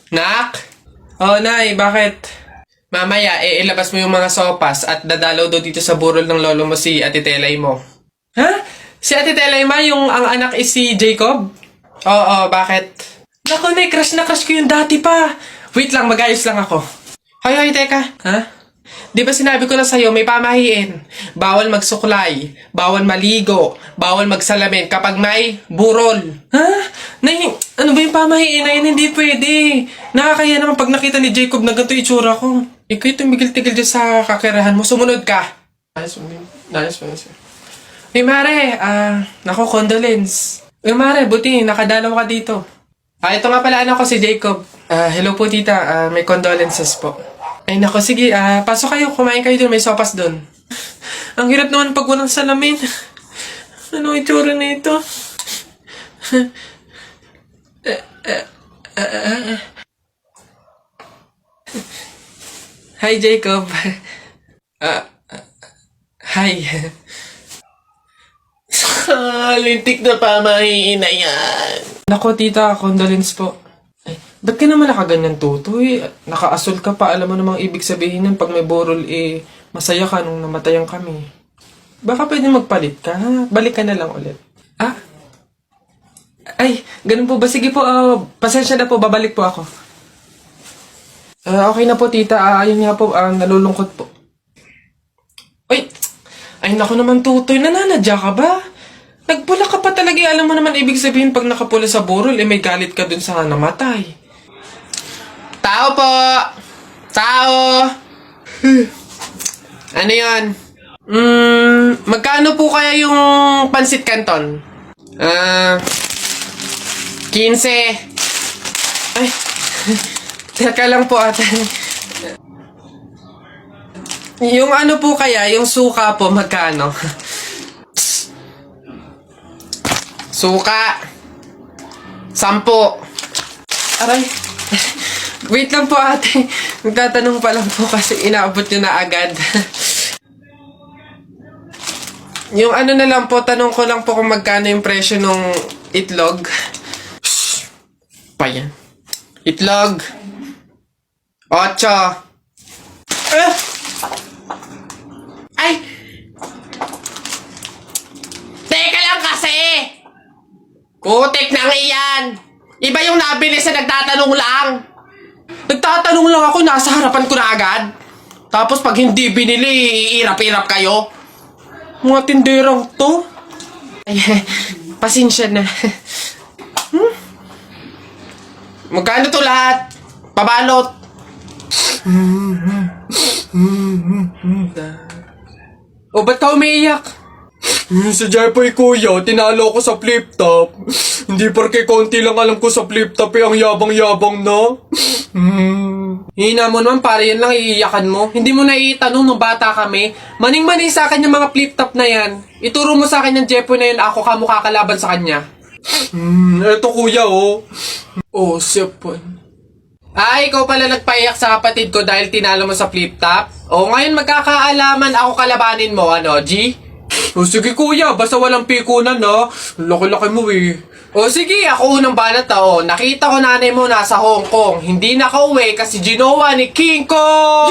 Nak? Oh, Nay, bakit? Mamaya, ilabas mo yung mga sopas at dadalaw daw dito sa burol ng lolo mo si Ate Telay mo. Ha? Si Ate Telay ma, yung ang anak is si Jacob? Oo, bakit? Naku, Nay, crush na crush ko yung dati pa. Wait lang, mag-ayos lang ako. Hoy, teka. Ha? Di ba sinabi ko na sa'yo, may pamahiin. Bawal magsuklay, bawal maligo, bawal magsalamin kapag may burol. Ha? Nay, ano ba yung pamahiin na yun? Hindi pwede. Nakakaya naman pag nakita ni Jacob na ganito itsura ko. Ikaw tumigil-tigil dyan sa kakirahan mo. Sumunod ka. Ayos mo. Uy, Mare, naku, condolence. Uy, Mare, buti, nakadalaw ka dito. Ito nga pala anak ko si Jacob. Hello po, tita. May condolences po. Ay, naku, sige. Pasok kayo. Kumain kayo dun. May sopas dun. Ang hirap naman pag walang salamin. Ano itsura na ito? Hi, Jacob. Hi. Lintik na pamahiin na yan. Nako, tita, condolence po. Ay, ba't ka naman nakaganyan, tutoy? Nakaasol ka pa. Alam mo namang ibig sabihin nun, pag may borol, masaya ka nung namatayan kami. Baka pwede magpalit ka, ha? Balik ka na lang ulit. Ay, ganun po ba? Sige po, pasensya na po, babalik po ako. Okay na po, tita. Ayun nga po, nalulungkot po. Wait! Ay, naku naman, tutoy. Nananadya ka ba? Nagpula ka pa talaga. Alam mo naman ibig sabihin pag nakapula sa burol, may galit ka dun sa namatay. Tao po! Tao! Ano yan? Magkano po kaya yung pansit canton? 15. Ay, teka lang po ate. Yung ano po kaya, yung suka po, magkano? Suka. 10. Aray. Wait lang po ate. Magtatanong pa lang po kasi inaabot nyo na agad. Yung ano na lang po, tanong ko lang po kung magkano yung presyo ng itlog. Shhh. Pa yan. Itlog. 8. Ay! Teka lang kasi! Kutik na iyan! Iba yung nabili sa nagtatanong lang. Nagtatanong lang ako, nasa harapan ko na agad. Tapos pag hindi binili, iirap-irap kayo. Mga tinderang to. Ay, pasensya na. Magkano to lahat? Pabalot. O, ba't ka umiiyak? Si Jepoy kuya, tinalo ko sa flip top. Hindi porke konti lang alam ko sa flip top ang yabang-yabang na. Hina mo naman, para yan lang iiyakan mo. Hindi mo na itanong nung bata kami. Maning-maning sa akin yung mga flip top na yan. Ituro mo sa akin yung Jepoy na yun, ako ka mukha kalaban sa kanya. Eto kuya oh. Oh, sipon. Ikaw pala nagpaiyak sa kapatid ko dahil tinalo mo sa flip top? Ngayon magkakaalaman ako kalabanin mo, ano, G? Sige kuya, basta walang pikunan na. Laki-laki mo eh. Sige, ako unang banat na, Nakita ko nanay mo nasa Hong Kong. Hindi nakauwi kasi ginawa ni King Kong!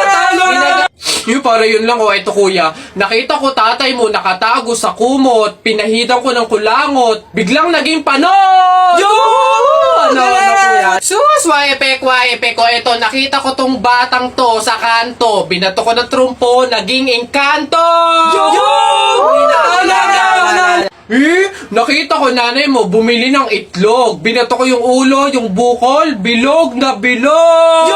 Talo na! Para yun lang, ito kuya. Nakita ko tatay mo nakatago sa kumot. Pinahidan ko ng kulangot. Biglang naging panon! Kuya? Sus, waepek. Ito, nakita ko tong batang to sa kanto. Binato ko ng trumpo, naging engkanto! Nakita ko nanay mo bumili ng itlog. Binato ko yung ulo, yung bukol, bilog na bilog!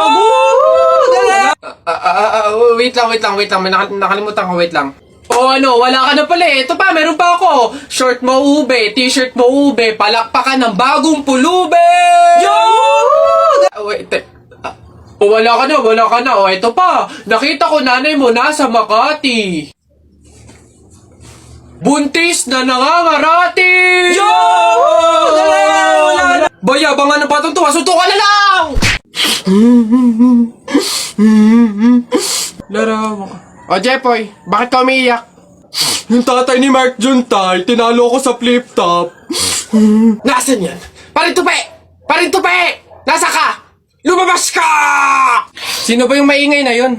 Wait lang. May nakalimutan ko, wait lang. Wala ka na pala eh. Ito pa, meron pa ako. Short mo ube, t-shirt mo ube, palakpakan ng bagong pulube! Wait, wala ka na. Ito pa, nakita ko nanay mo nasa Makati. Buntis na nangangarati! Bayabangan na batang tuwa, suntukan na lang! Larawan ka. Jepoy, bakit ka umiiyak? Yung tatay ni Mark Juntay, tinalo ko sa flip top. Nasaan yan? Parin tupi! Nasa ka? Lumabas ka! Sino ba yung maingay na yun?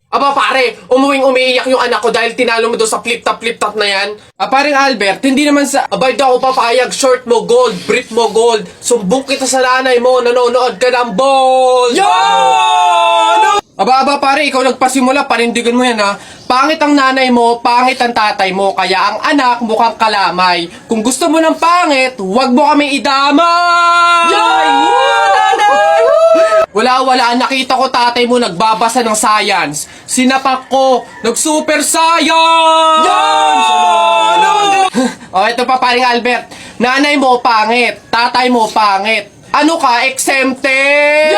Aba pare, umiiyak yung anak ko dahil tinalo mo daw sa flip-top na yan. Paring Albert, hindi naman sa... Abay daw ako papayag, short mo gold, brief mo gold. Sumbong kita sa nanay mo, nanonood ka ng ball! Yo! Aba pare, ikaw nagpasimula, panindigan mo yan ha. Pangit ang nanay mo, pangit ang tatay mo, kaya ang anak mukhang kalamay. Kung gusto mo ng pangit, huwag mo kami idamay! Wala, nakita ko tatay mo nagbabasa ng science. Sinapak ko, nag-super science! O, ito pa paring Albert. Nanay mo pangit, tatay mo pangit. Ano ka, exempted?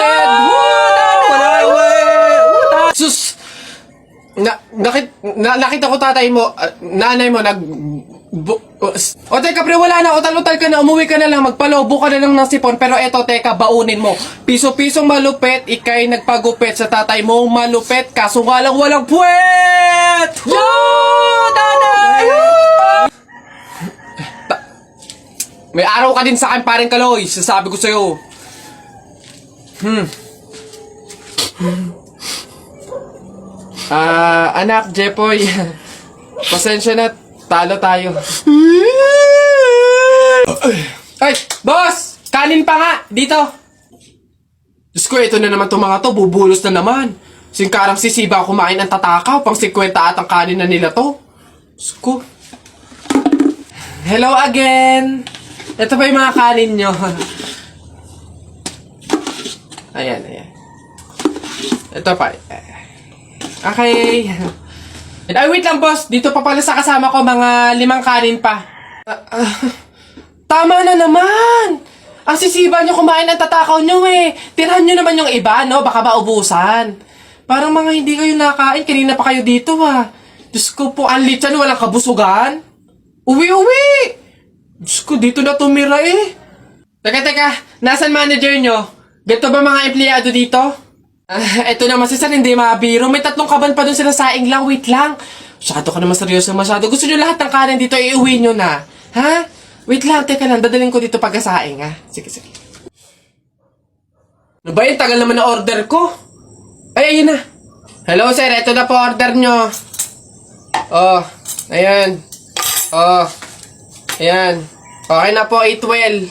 Sus! Nakita ko tatay mo, nanay mo o teka pre, wala na, utal-utal ka na, umuwi ka na lang, magpalobo ka na lang ng sipon, pero eto teka, baunin mo. Piso-pisong malupet, ikay nagpagupit sa tatay mo, malupet, kaso nga lang walang puwet! Tatay! May araw ka din sa akin, paring Kaloy, sasabi ko sa'yo. Anak, Jepoy, pasensya na, talo tayo. Ay, boss! Kanin pa nga, dito. Diyos ko, ito na naman itong mga to, bubulos na naman. Singkarang sisiba kumain ang tatakaw, pang 50 at ang kanin na nila to. Diyos ko. Hello again! Ito ba yung mga kanin nyo? Ayan. Ito pa. Okay. Ay, wait lang, boss. Dito pa pala sa kasama ko, mga 5 kanin pa. Tama na naman! Ang sisiba nyo kumain ang tatakaw nyo eh. Tirahan nyo naman yung iba, no? Baka maubusan. Parang mga hindi kayo nakain. Kanina pa kayo dito, ha. Diyos ko po, ang litsan, walang kabusugan. Uwi! Diyos ko, dito na tumira eh. Teka. Nasaan manager nyo? Ganito ba mga empleyado dito? Eto naman si Sir, hindi mabiro. May 3 kaban pa dun sila saing lang. Wait lang. Masyado ka naman seryoso masyado. Gusto nyo lahat ng kanin dito, iuwi nyo na. Ha? Wait lang, teka lang. Dadalhin ko dito pagkasaing, ha? Sige. Ano ba yun? Tagal naman na order ko. Ay, ayun na. Hello, sir. Ito na po order nyo. Oh, ayan. Oh, ayan. Okay na po, 812.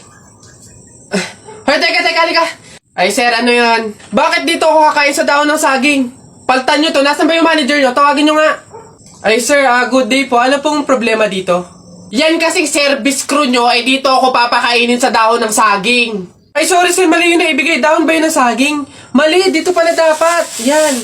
Hoy, teka, halika. Ay, sir, ano yan? Bakit dito ako kakain sa daon ng saging? Paltan nyo to. Nasaan ba yung manager nyo? Tawagin nyo nga. Ay, sir, good day po. Ano pong problema dito? Yan kasing service crew nyo, ay dito ako papakainin sa dahon ng saging. Ay, sorry sir, mali yung naibigay. Dahon ba yun ng saging? Mali, dito pala dapat. Yan.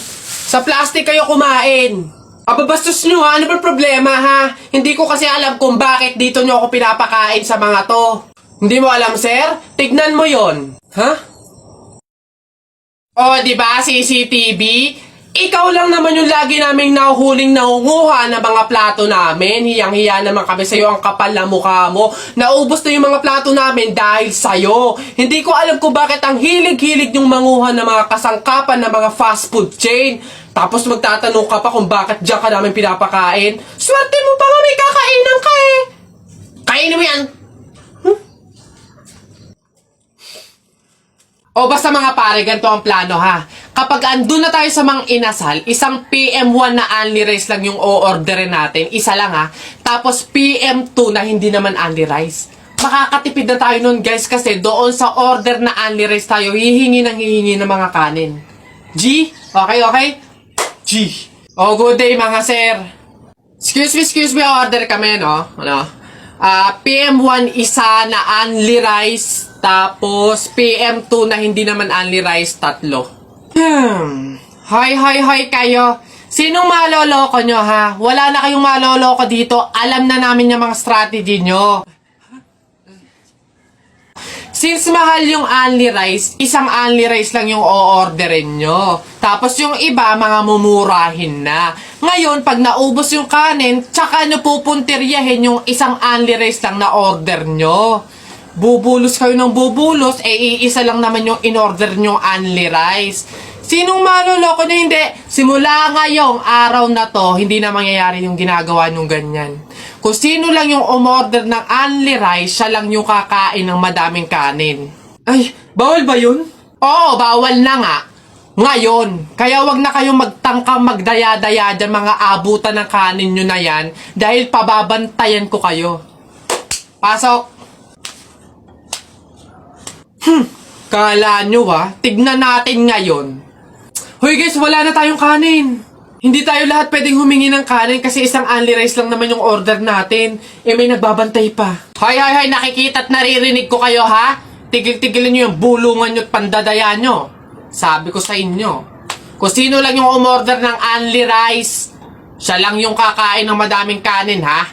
Sa plastic kayo kumain. Ababastos nyo ha, ano ba problema ha? Hindi ko kasi alam kung bakit dito nyo ako pinapakain sa mga to. Hindi mo alam, sir? Tignan mo yon. Ha? Oh, di ba, CCTV? Ikaw lang naman yung lagi naming nahuhuling nangunguha ng mga plato namin. Hiyang-hiya naman kami sa'yo, ang kapal na mukha mo. Naubos na yung mga plato namin dahil sa'yo. Hindi ko alam kung bakit ang hilig-hilig yung manguha ng mga kasangkapan ng mga fast food chain. Tapos magtatanong ka pa kung bakit diyan ka namin pinapakain. Swerte mo pa nga may kakainan ka eh. Kainin mo yan. O basta mga pare, ganito ang plano ha. Kapag andun na tayo sa mga inasal, isang PM1 na only rice lang yung o-orderin natin. Isa lang ha. Tapos PM2 na hindi naman only rice. Makakatipid na tayo nun guys kasi doon sa order na only rice tayo hihingi ng mga kanin. G? Okay? G. Oh, good day mga sir. Excuse me, order kami no? PM1 isa na only rice. Tapos, PM2 na hindi naman only rice, 3. Hoy kayo. Sinong maloloko nyo, ha? Wala na kayong maloloko dito. Alam na namin yung mga strategy nyo. Since mahal yung only rice, isang only rice lang yung o-orderin nyo. Tapos yung iba, mga mumurahin na. Ngayon, pag naubos yung kanin, tsaka nyo pupuntiryahin yung isang only rice lang na order nyo. Bubulos kayo ng bubulos, iisa lang naman yung in-order nyo only rice. Sinong maloloko nyo? Hindi. Simula ngayong araw na to, hindi na mangyayari yung ginagawa nyong ganyan. Kung sino lang yung umorder ng only rice, siya lang yung kakain ng madaming kanin. Ay, bawal ba yun? Oo, bawal na nga. Ngayon, kaya wag na kayong magtangkang magdaya-daya dyan mga abutan ng kanin nyo na yan dahil pababantayan ko kayo. Pasok! Kala nyo tignan natin ngayon. Hoy guys, wala na tayong kanin. Hindi tayo lahat pwedeng humingi ng kanin kasi isang only rice lang naman yung order natin. May nagbabantay pa. Hoy, nakikita at naririnig ko kayo ha? Tigil-tigilin nyo yung bulungan nyo at pandadaya nyo. Sabi ko sa inyo, kung sino lang yung umorder ng only rice, siya lang yung kakain ng madaming kanin ha?